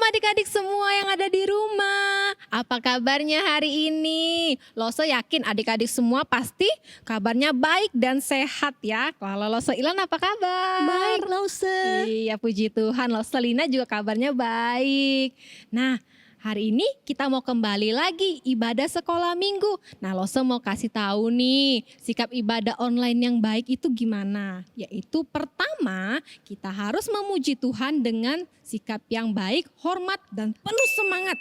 adik-adik semua yang ada di rumah. Apa kabarnya hari ini? Loso yakin adik-adik semua pasti kabarnya baik dan sehat ya. Kalau Loso Ilan apa kabar? Baik, Lause. Iya, puji Tuhan. Loso Lina juga kabarnya baik. Nah, hari ini kita mau kembali lagi ibadah sekolah minggu. Nah, Loso mau kasih tahu nih, sikap ibadah online yang baik itu gimana? Yaitu pertama, kita harus memuji Tuhan dengan sikap yang baik, hormat, dan penuh semangat.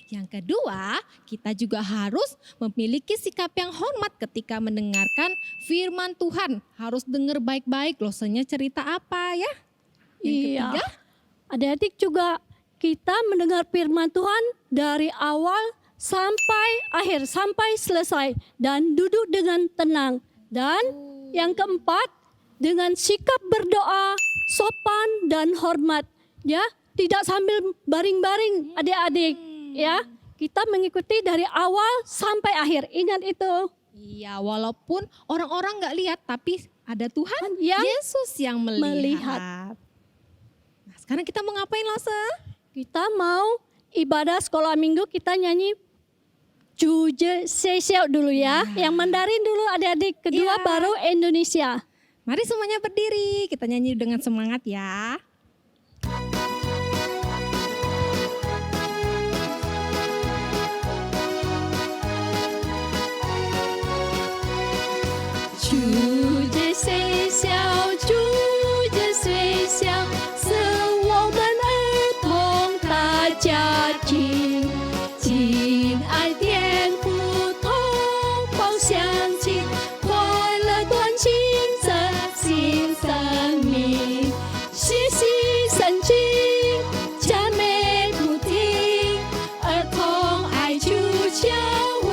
Yang kedua, kita juga harus memiliki sikap yang hormat ketika mendengarkan firman Tuhan. Harus dengar baik-baik, Losonya cerita apa ya? Yang ketiga, adik-adik juga kita mendengar firman Tuhan dari awal sampai akhir, sampai selesai. Dan duduk dengan tenang. Dan yang keempat, dengan sikap berdoa, sopan dan hormat. Ya, tidak sambil baring-baring adik-adik. Ya, kita mengikuti dari awal sampai akhir. Ingat itu. iya, walaupun orang-orang gak lihat, tapi ada Tuhan, Yang Yesus yang melihat. melihat. Nah, sekarang kita mau ngapain, Lose? Kita mau ibadah sekolah minggu, kita nyanyi Juje Sesiau dulu ya. Yang Mandarin dulu adik-adik, kedua Iya. baru Indonesia. Mari semuanya berdiri, kita nyanyi dengan semangat ya. Juje Sesiau, Juje Sesiau, 是我们儿童大家庭，亲爱天父同胞相亲，快乐团庆着新生命，学习圣经，赞美不停，儿童爱主教会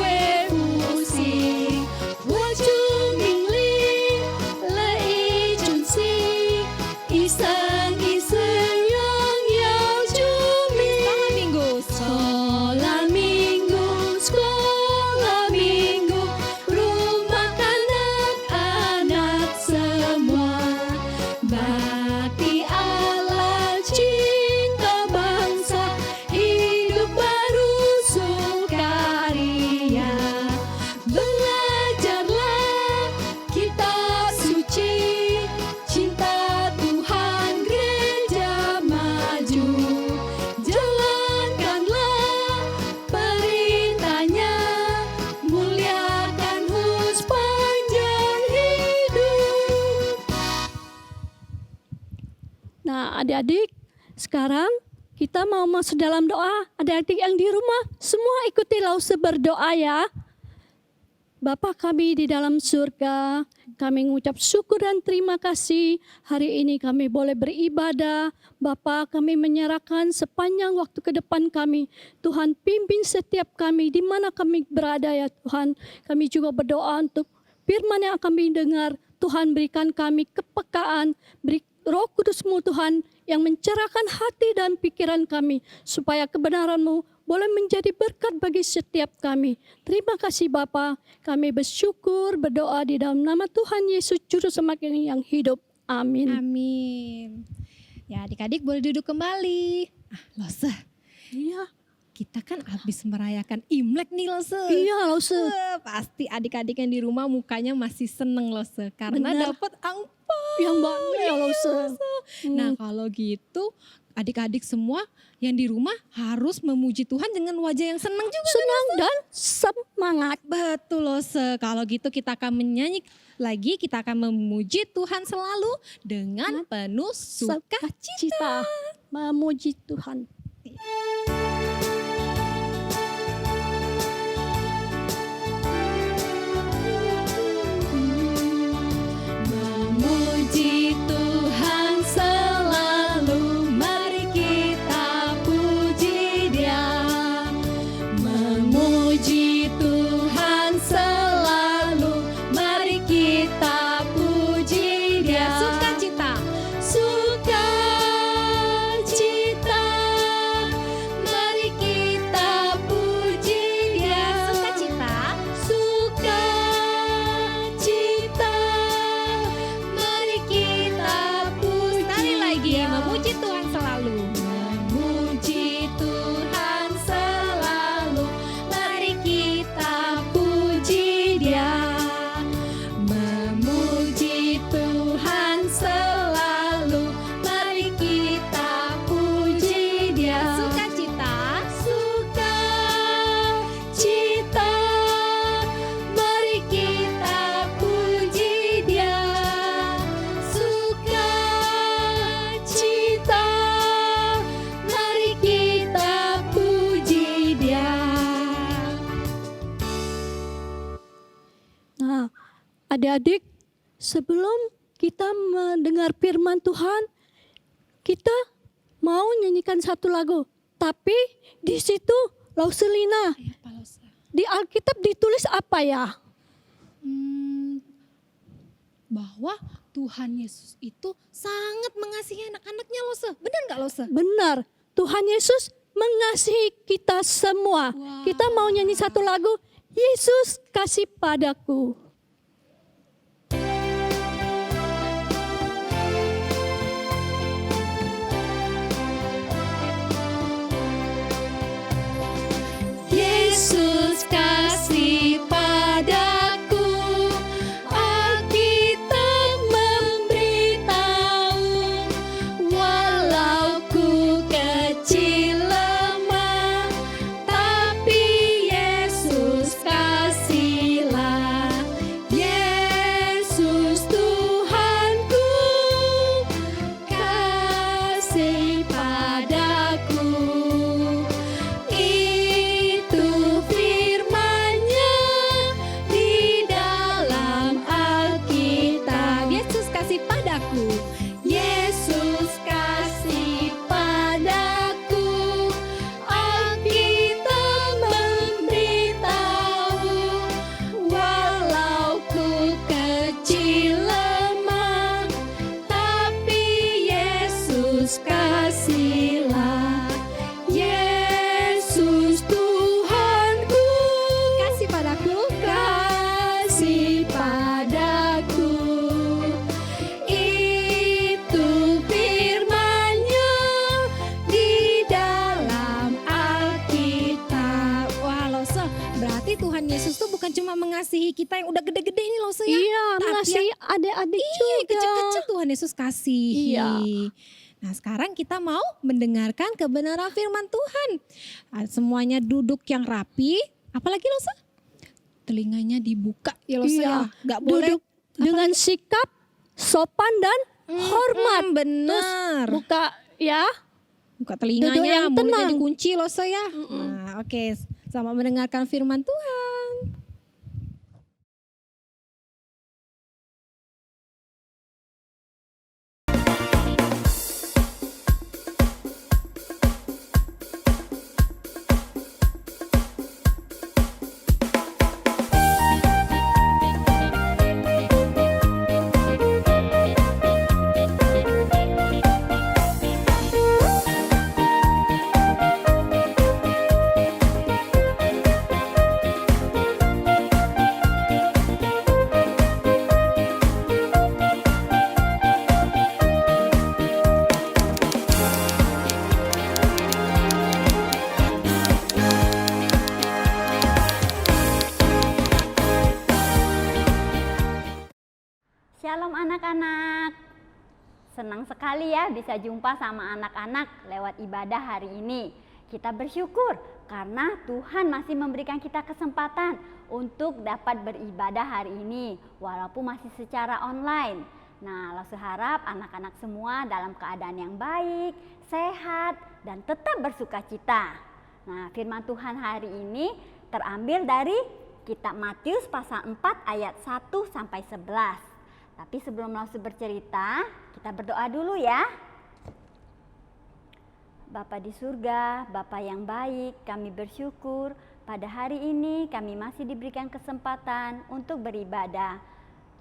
复兴，我主命令乐意遵行，一生一世荣耀主名。 Semangat minggu. Sekolah minggu, sekolah minggu, rumah anak-anak semua. Bakti Allah, cinta bangsa, hidup baru sukaria. Belajarlah kita suci, cinta Tuhan gereja maju. Jalankanlah perintahnya, muliakan sepanjang hidup. Nah, adik-adik, sekarang kita mau masuk dalam doa. Adik-adik yang di rumah, semua ikuti Lause berdoa ya. Bapa kami di dalam surga, kami mengucap syukur dan terima kasih. Hari ini kami boleh beribadah. Bapa, kami menyerahkan sepanjang waktu ke depan kami. Tuhan pimpin setiap kami di mana kami berada ya Tuhan. Kami juga berdoa untuk firman yang kami dengar. Tuhan berikan kami kepekaan, beri Roh Kudus-Mu Tuhan yang mencerahkan hati dan pikiran kami. Supaya kebenaran-Mu boleh menjadi berkat bagi setiap kami. Terima kasih Bapa. Kami bersyukur berdoa di dalam nama Tuhan Yesus Juru Selamat yang hidup. Amin. Amin. Ya, adik-adik boleh duduk kembali. Lose, Iya, kita kan habis merayakan Imlek nih, Lose. iya Lause. Wah, pasti adik-adik yang di rumah mukanya masih seneng, Lose, karena Benar. dapat angpau. Yang banyak ya Lause. Nah, kalau gitu adik-adik semua yang di rumah harus memuji Tuhan dengan wajah yang senang juga. Senang dan semangat. Betul, Lose. Kalau gitu kita akan menyanyi lagi, kita akan memuji Tuhan selalu dengan penuh sukacita. Memuji Tuhan. Memuji Tuhan selalu, mari kita puji Dia. Memuji Tuhan selalu, mari kita puji Dia. Sukacita. Sukacita Adik-adik, sebelum kita mendengar firman Tuhan, kita mau nyanyikan satu lagu. Tapi di situ Lauselina, Ayo, Pak Lose. di Alkitab ditulis apa ya? Bahwa Tuhan Yesus itu sangat mengasihi anak-anaknya, Lose. Benar nggak, Lose? Benar, Tuhan Yesus mengasihi kita semua. Wow. Kita mau nyanyi satu lagu, Yesus kasih padaku. Yesus kasih padaku, Alkitab memberitahu, walau ku kecil lemah, tapi Yesus kasihlah. Yesus Tuhanku, kasih padaku. Itu firman-Nya di dalam Alkitab. Yesus kasih padaku. Yesus kasih padaku. Alkitab memberitahu, walau ku kecil lemah, tapi Yesus kasihlah. Yesus Tuhanku, kasih padaku, kasih padaku. Itu firman-Nya di dalam Alkitab. Wah, Lose, berarti Tuhan Yesus tuh bukan cuma mengasihi kita yang udah gede-gede ini, Lose, ya. Iya, Tapi mengasihi adik-adik Iya, juga. kecil-kecil Tuhan Yesus kasihi. Iya. Nah, sekarang kita mau mendengarkan kebenaran firman Tuhan. Semuanya duduk yang rapi. Apalagi, Lose? Telinganya dibuka ya, Lose, Iya, ya. Nggak boleh duduk dengan sikap sopan dan hormat. Benar. Buka ya. Buka Duduk telinganya, yang mulutnya tenang. dikunci, Lose, ya. Nah, oke. Sama mendengarkan firman Tuhan. Shalom anak-anak. Senang sekali ya bisa jumpa sama anak-anak lewat ibadah hari ini. Kita bersyukur karena Tuhan masih memberikan kita kesempatan untuk dapat beribadah hari ini walaupun masih secara online. Nah, Lause harap anak-anak semua dalam keadaan yang baik, sehat, dan tetap bersukacita. Nah, firman Tuhan hari ini terambil dari kitab Matius pasal 4 ayat 1 sampai 11. Tapi sebelum Lause bercerita, kita berdoa dulu ya. Bapa di surga, Bapa yang baik, kami bersyukur pada hari ini kami masih diberikan kesempatan untuk beribadah.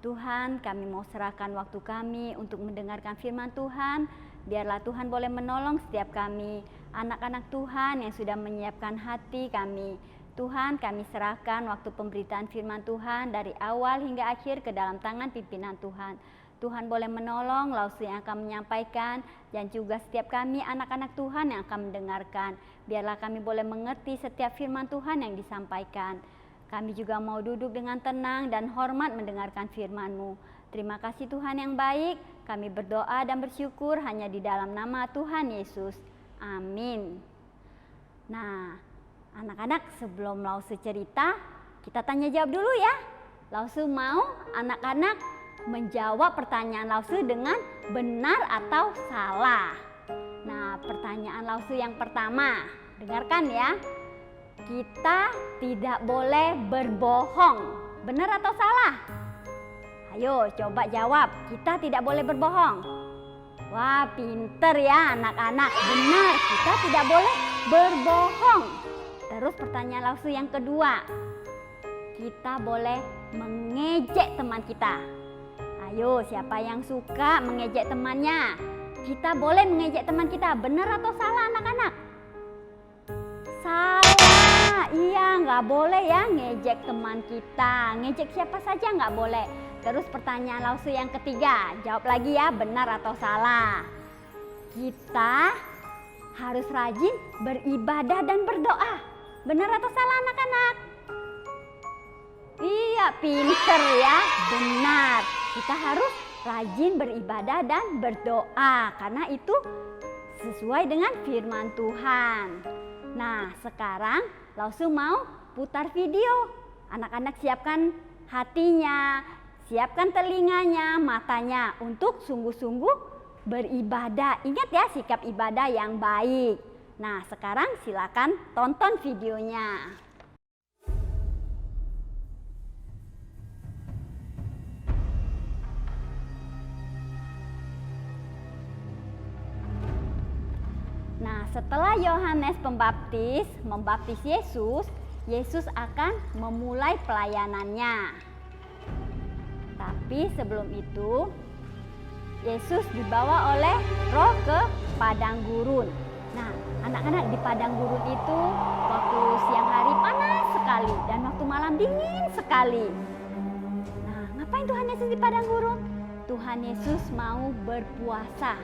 Tuhan, kami mau serahkan waktu kami untuk mendengarkan firman Tuhan. Biarlah Tuhan boleh menolong setiap kami, anak-anak Tuhan yang sudah menyiapkan hati kami. Tuhan, kami serahkan waktu pemberitaan firman Tuhan dari awal hingga akhir ke dalam tangan pimpinan Tuhan. Tuhan boleh menolong Lause yang akan menyampaikan dan juga setiap kami anak-anak Tuhan yang akan mendengarkan. Biarlah kami boleh mengerti setiap firman Tuhan yang disampaikan. Kami juga mau duduk dengan tenang dan hormat mendengarkan firman-Mu. Terima kasih Tuhan yang baik. Kami berdoa dan bersyukur hanya di dalam nama Tuhan Yesus. Amin. Nah, anak-anak, sebelum Lause cerita, kita tanya jawab dulu ya. Lause mau anak-anak menjawab pertanyaan Lause dengan benar atau salah. Nah, pertanyaan Lause yang pertama, dengarkan ya. Kita tidak boleh berbohong. Benar atau salah? Ayo coba jawab, kita tidak boleh berbohong. Wah, pinter ya anak-anak. Benar, kita tidak boleh berbohong. Terus pertanyaan Lausu yang kedua, kita boleh mengejek teman kita. Ayo, siapa yang suka mengejek temannya? Kita boleh mengejek teman kita, benar atau salah anak-anak? Salah, iya nggak boleh ya ngejek teman kita. Ngejek siapa saja nggak boleh. Terus pertanyaan Lausu yang ketiga, jawab lagi ya, benar atau salah. Kita harus rajin beribadah dan berdoa. Benar atau salah anak-anak? Iya, pinter ya, benar. Kita harus rajin beribadah dan berdoa karena itu sesuai dengan firman Tuhan. Nah, sekarang Lausu mau putar video. Anak-anak siapkan hatinya, siapkan telinganya, matanya untuk sungguh-sungguh beribadah. Ingat ya, sikap ibadah yang baik. Nah, sekarang silakan tonton videonya. Nah, setelah Yohanes Pembaptis membaptis Yesus, Yesus akan memulai pelayanannya. Tapi sebelum itu, Yesus dibawa oleh Roh ke padang gurun. Nah, anak-anak, di padang gurun itu waktu siang hari panas sekali dan waktu malam dingin sekali. Nah, ngapain Tuhan Yesus di padang gurun? Tuhan Yesus mau berpuasa.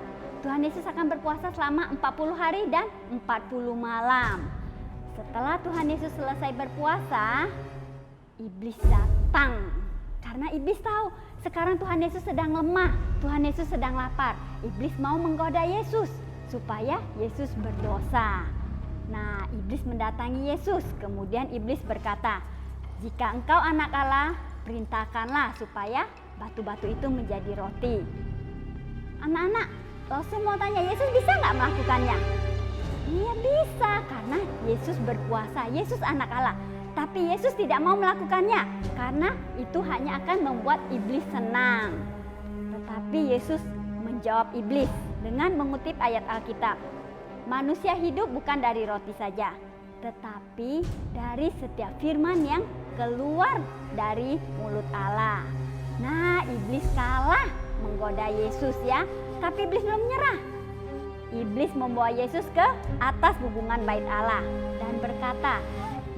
Tuhan Yesus akan berpuasa selama 40 hari dan 40 malam. Setelah Tuhan Yesus selesai berpuasa, iblis datang. Karena iblis tahu sekarang Tuhan Yesus sedang lemah, Tuhan Yesus sedang lapar. Iblis mau menggoda Yesus supaya Yesus berdosa. Nah, iblis mendatangi Yesus. Kemudian iblis berkata, "Jika engkau anak Allah, perintahkanlah supaya batu-batu itu menjadi roti." Anak-anak, Lausu mau tanya, Yesus bisa nggak melakukannya? Iya bisa, karena Yesus berpuasa, Yesus anak Allah. Tapi Yesus tidak mau melakukannya, karena itu hanya akan membuat iblis senang. Tetapi Yesus menjawab iblis dengan mengutip ayat Alkitab. Manusia hidup bukan dari roti saja, tetapi dari setiap firman yang keluar dari mulut Allah. Nah, iblis kalah menggoda Yesus ya. Tapi iblis belum menyerah. Iblis membawa Yesus ke atas hubungan bait Allah dan berkata,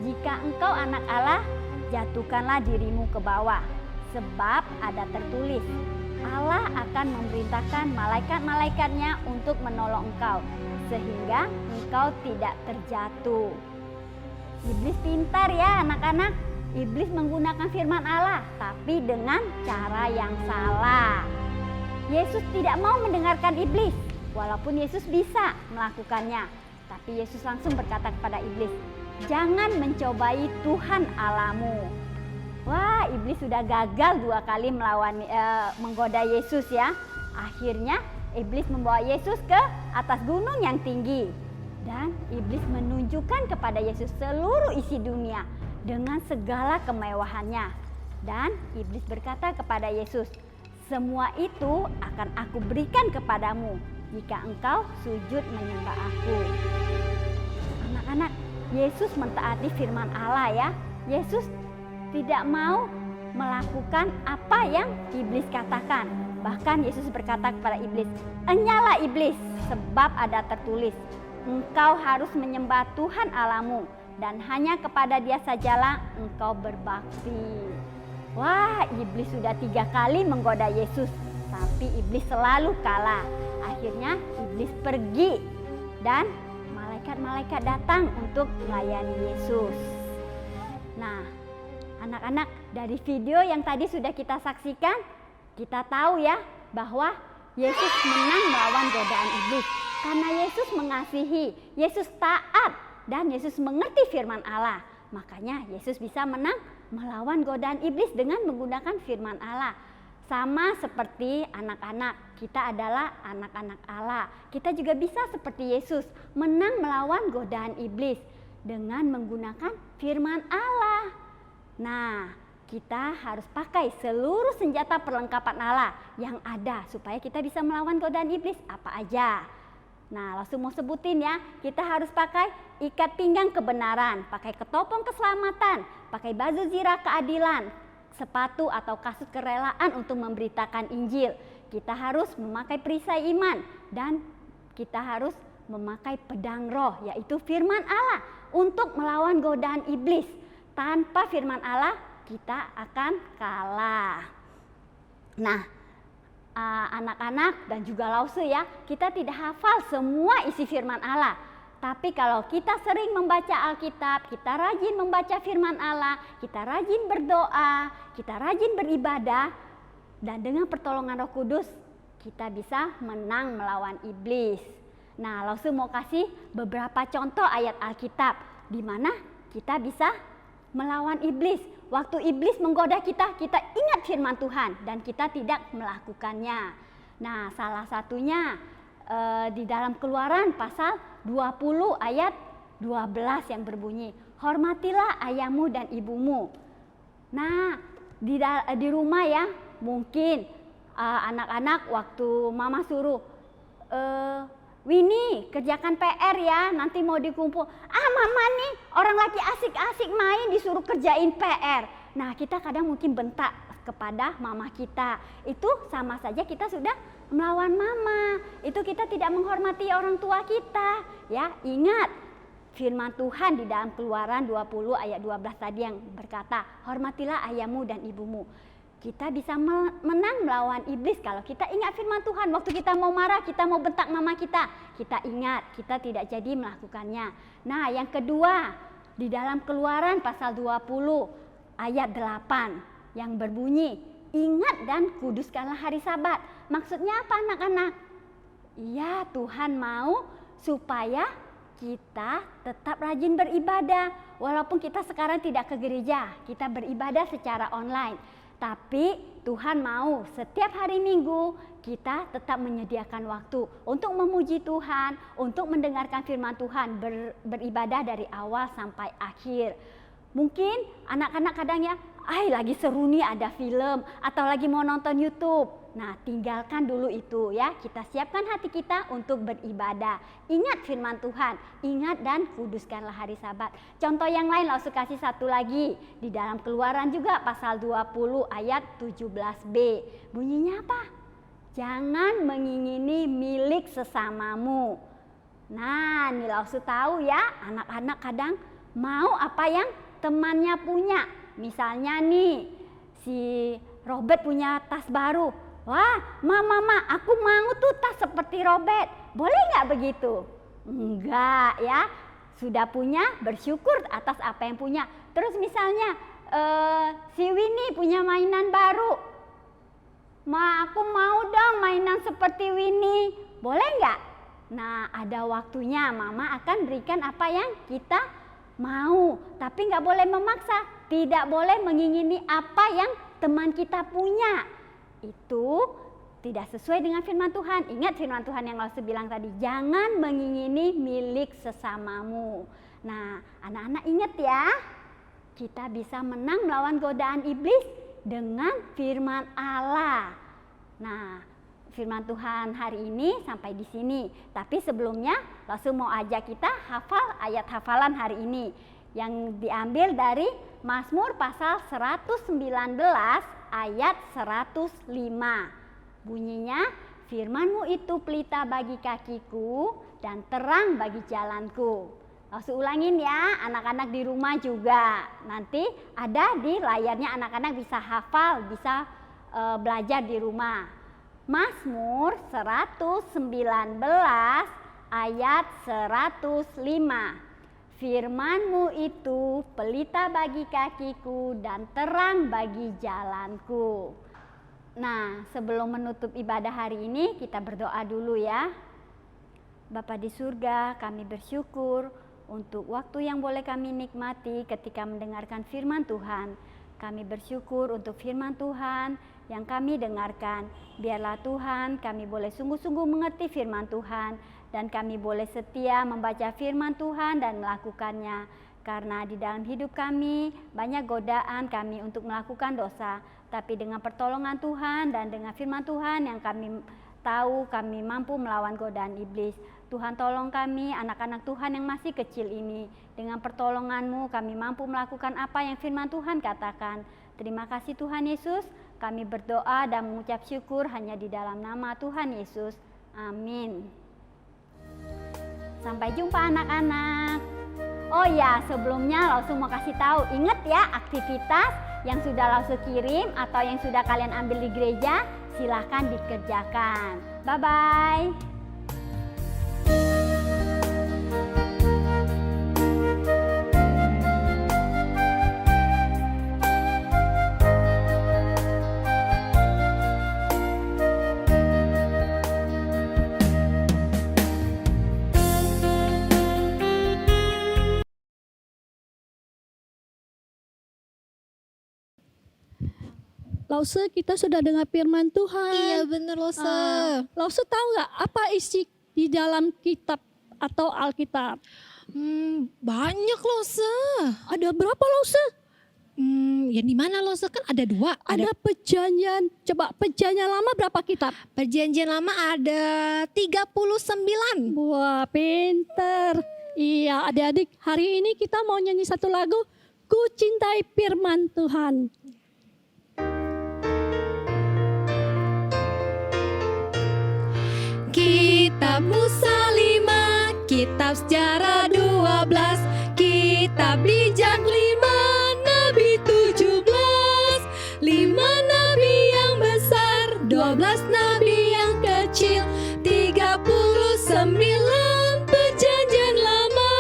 "Jika engkau anak Allah, jatuhkanlah dirimu ke bawah. Sebab ada tertulis, Allah akan memerintahkan malaikat-malaikatnya untuk menolong engkau, sehingga engkau tidak terjatuh." Iblis pintar ya anak-anak. Iblis menggunakan firman Allah, tapi dengan cara yang salah. Yesus tidak mau mendengarkan iblis, walaupun Yesus bisa melakukannya. Tapi Yesus langsung berkata kepada iblis, "Jangan mencobai Tuhan Allahmu." Wah, iblis sudah gagal 2 kali menggoda Yesus ya. Akhirnya iblis membawa Yesus ke atas gunung yang tinggi. Dan iblis menunjukkan kepada Yesus seluruh isi dunia dengan segala kemewahannya. Dan iblis berkata kepada Yesus, "Semua itu akan aku berikan kepadamu jika engkau sujud menyembah aku." Anak-anak, Yesus mentaati firman Allah ya. Yesus tidak mau melakukan apa yang iblis katakan. Bahkan Yesus berkata kepada iblis, "Enyalah iblis, sebab ada tertulis, engkau harus menyembah Tuhan Allahmu dan hanya kepada Dia sajalah engkau berbakti." Wah, iblis sudah 3 kali menggoda Yesus, tapi iblis selalu kalah. Akhirnya iblis pergi dan malaikat-malaikat datang untuk melayani Yesus. Nah, anak-anak, dari video yang tadi sudah kita saksikan, kita tahu ya bahwa Yesus menang melawan godaan iblis. Karena Yesus mengasihi, Yesus taat, dan Yesus mengerti firman Allah. Makanya Yesus bisa menang melawan godaan iblis dengan menggunakan firman Allah. Sama seperti anak-anak, kita adalah anak-anak Allah. Kita juga bisa seperti Yesus menang melawan godaan iblis dengan menggunakan firman Allah. Nah, kita harus pakai seluruh senjata perlengkapan Allah yang ada supaya kita bisa melawan godaan iblis apa aja. Nah, langsung mau sebutin ya, kita harus pakai ikat pinggang kebenaran, pakai ketopong keselamatan, pakai baju zirah keadilan, sepatu atau kasut kerelaan untuk memberitakan Injil. Kita harus memakai perisai iman dan kita harus memakai pedang roh, yaitu firman Allah untuk melawan godaan iblis. Tanpa firman Allah kita akan kalah. Nah, anak-anak dan juga Lause ya, kita tidak hafal semua isi firman Allah. Tapi kalau kita sering membaca Alkitab, kita rajin membaca firman Allah, kita rajin berdoa, kita rajin beribadah, dan dengan pertolongan Roh Kudus kita bisa menang melawan iblis. Nah, Lause mau kasih beberapa contoh ayat Alkitab di mana kita bisa melawan iblis. Waktu iblis menggoda kita, kita ingat firman Tuhan dan kita tidak melakukannya. Nah, salah satunya di dalam Keluaran pasal 20 ayat 12 yang berbunyi, hormatilah ayahmu dan ibumu. Nah, di rumah ya, mungkin anak-anak waktu mama suruh, Winnie kerjakan PR ya, nanti mau dikumpul. Mama nih orang lagi asik-asik main disuruh kerjain PR. Nah, kita kadang mungkin bentak kepada mama kita. Itu sama saja kita sudah melawan mama. Itu kita tidak menghormati orang tua kita. Ya, ingat firman Tuhan di dalam Keluaran 20 ayat 12 tadi yang berkata, hormatilah ayahmu dan ibumu. Kita bisa menang melawan iblis kalau kita ingat firman Tuhan. Waktu kita mau marah, kita mau bentak mama kita ingat, kita tidak jadi melakukannya. Nah, yang kedua, di dalam Keluaran pasal 20 ayat 8 yang berbunyi, ingat dan kuduskanlah hari Sabat. Maksudnya apa anak-anak? Iya, Tuhan mau supaya kita tetap rajin beribadah. Walaupun kita sekarang tidak ke gereja, kita beribadah secara online. Tapi Tuhan mau setiap hari Minggu kita tetap menyediakan waktu untuk memuji Tuhan, untuk mendengarkan firman Tuhan, beribadah dari awal sampai akhir. Mungkin anak-anak kadang ya, lagi seru nih ada film atau lagi mau nonton YouTube. Nah, tinggalkan dulu itu ya. Kita siapkan hati kita untuk beribadah. Ingat firman Tuhan, ingat dan kuduskanlah hari Sabat. Contoh yang lain langsung kasih satu lagi. Di dalam Keluaran juga pasal 20 ayat 17b. Bunyinya apa? Jangan mengingini milik sesamamu. Nah, ini langsung tahu ya, anak-anak kadang mau apa yang temannya punya. Misalnya nih, si Robert punya tas baru. Wah, mama, aku mau tuh tas seperti Robert. Boleh nggak begitu? Enggak ya, sudah punya bersyukur atas apa yang punya. Terus misalnya si Winnie punya mainan baru. Aku mau dong mainan seperti Winnie. Boleh nggak? Nah, ada waktunya mama akan berikan apa yang kita mau. Tapi nggak boleh memaksa. Tidak boleh mengingini apa yang teman kita punya. Itu tidak sesuai dengan firman Tuhan. Ingat firman Tuhan yang Lause bilang tadi, jangan mengingini milik sesamamu. Nah, anak-anak ingat ya, kita bisa menang melawan godaan iblis dengan firman Allah. Nah, firman Tuhan hari ini sampai di sini. Tapi sebelumnya Lause mau ajak kita hafal ayat hafalan hari ini yang diambil dari Mazmur pasal 119 ayat 105. Bunyinya, firman-Mu itu pelita bagi kakiku dan terang bagi jalanku. Langsung ulangin ya, anak-anak di rumah juga. Nanti ada di layarnya, anak-anak bisa hafal, bisa belajar di rumah. Mazmur 119 ayat 105. Firman-Mu itu pelita bagi kakiku dan terang bagi jalanku. Nah, sebelum menutup ibadah hari ini, kita berdoa dulu ya. Bapa di surga, kami bersyukur untuk waktu yang boleh kami nikmati ketika mendengarkan firman Tuhan. Kami bersyukur untuk firman Tuhan yang kami dengarkan. Biarlah Tuhan, kami boleh sungguh-sungguh mengerti firman Tuhan. Dan kami boleh setia membaca firman Tuhan dan melakukannya. Karena di dalam hidup kami banyak godaan kami untuk melakukan dosa. Tapi dengan pertolongan Tuhan dan dengan firman Tuhan yang kami tahu, kami mampu melawan godaan iblis. Tuhan tolong kami, anak-anak Tuhan yang masih kecil ini. Dengan pertolongan-Mu kami mampu melakukan apa yang firman Tuhan katakan. Terima kasih Tuhan Yesus. Kami berdoa dan mengucap syukur hanya di dalam nama Tuhan Yesus. Amin. Sampai jumpa anak-anak. Oh ya, sebelumnya Lausu mau kasih tahu, ingat ya aktivitas yang sudah Lausu kirim atau yang sudah kalian ambil di gereja, silahkan dikerjakan. Bye-bye. Lause, kita sudah dengar firman Tuhan. Iya bener Lose. Lause tahu nggak apa isi di dalam kitab atau Alkitab? Banyak Lose. Ada berapa Lause? Ya di mana Lose? Kan ada 2. Ada perjanjian, coba perjanjian lama berapa kitab? Perjanjian lama ada 39. Wah, pinter. Iya, adik-adik, hari ini kita mau nyanyi satu lagu, Ku Cintai Firman Tuhan. Kitab Musa 5, Kitab Sejarah 12, Kitab Bijak 5, Nabi 17, 5 nabi yang besar, 12 nabi yang kecil, 39 perjanjian lama,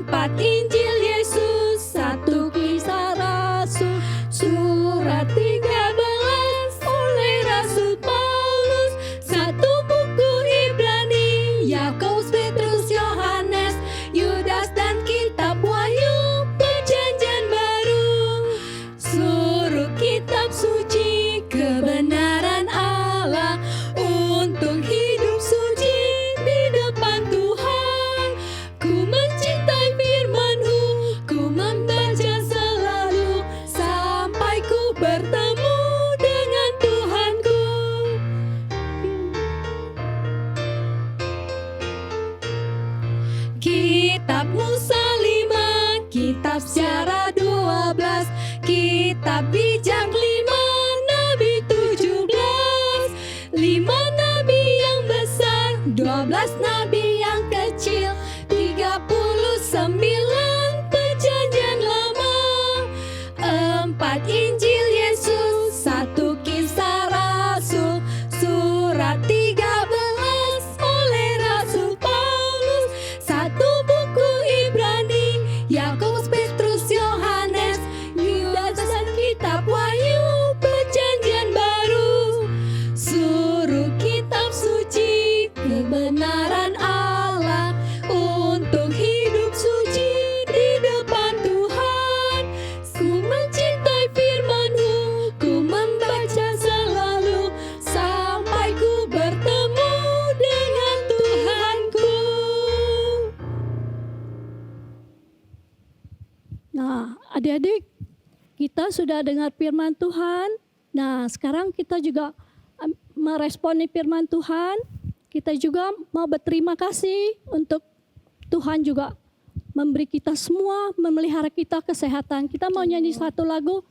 4 Injil Yesus, 1 Kisah Rasul, surat 13 oleh Rasul Paulus, 1 buku Ibrani, Yakobus, Petrus, Yohanes, Yudas dan kitab Wahyu, perjanjian baru, seluruh kitab suci, kebenaran Allah untuk hidup suci di depan Tuhan. Ku mencintai firman-Mu, ku membaca selalu sampai ku bertemu dengan Tuhanku. Kitab Musa 5, Kitab Sejarah 12, Kitab Bijak 5, Nabi 17, 5 nabi yang besar, 12 nabi yang kecil, 39 perjanjian lama, 4 Injil Yesus, 1 Kisah Rasul, surat 13 oleh Rasul Paulus, 1 buku Ibrani, Yakobus, Petrus, Yohanes, Yudas dan kitab Wahyu, perjanjian baru, seluruh kitab suci, kebenaran Allah untuk hidup suci di depan Tuhan. Ku mencintai firman-Mu, ku membaca selalu sampai ku bertemu dengan Tuhanku. Nah, adik-adik, kita sudah dengar firman Tuhan. Nah, sekarang kita juga meresponi firman Tuhan. Kita juga mau berterima kasih untuk Tuhan juga memberi kita semua, memelihara kita kesehatan. Kita mau nyanyi satu lagu,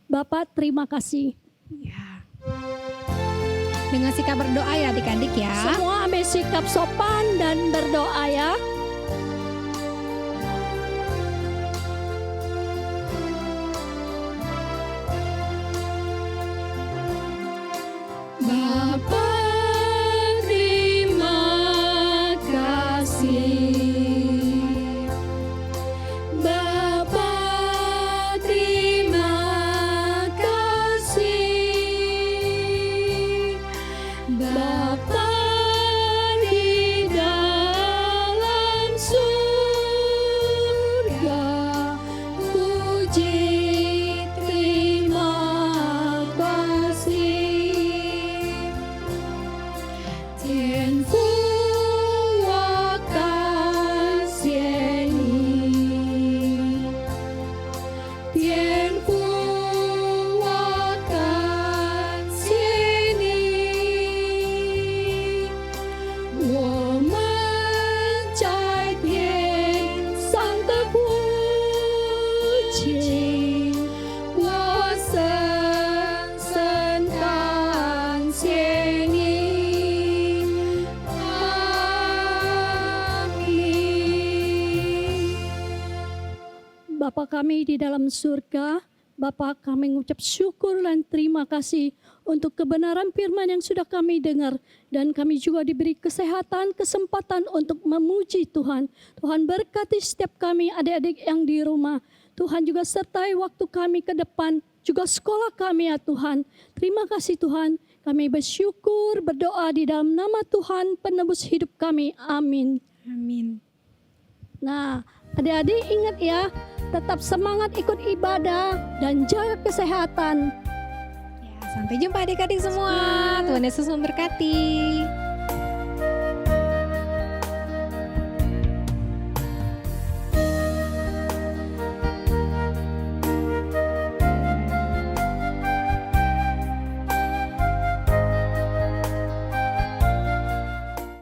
Bapak terima kasih. Ya. Dengan sikap berdoa ya adik-adik ya. Semua ambil sikap sopan dan berdoa ya. Bapa terima kasih, Bapa terima kasih, Bapa di dalam Bapa kami di dalam surga, Bapa kami mengucap syukur dan terima kasih untuk kebenaran firman yang sudah kami dengar. Dan kami juga diberi kesehatan, kesempatan untuk memuji Tuhan. Tuhan berkati setiap kami adik-adik yang di rumah. Tuhan juga sertai waktu kami ke depan, juga sekolah kami ya Tuhan. Terima kasih Tuhan, kami bersyukur, berdoa di dalam nama Tuhan penebus hidup kami. Amin. Amin. Nah, adik-adik ingat ya, tetap semangat ikut ibadah dan jaga kesehatan. Ya, sampai jumpa adik-adik semua. Tuhan Yesus memberkati.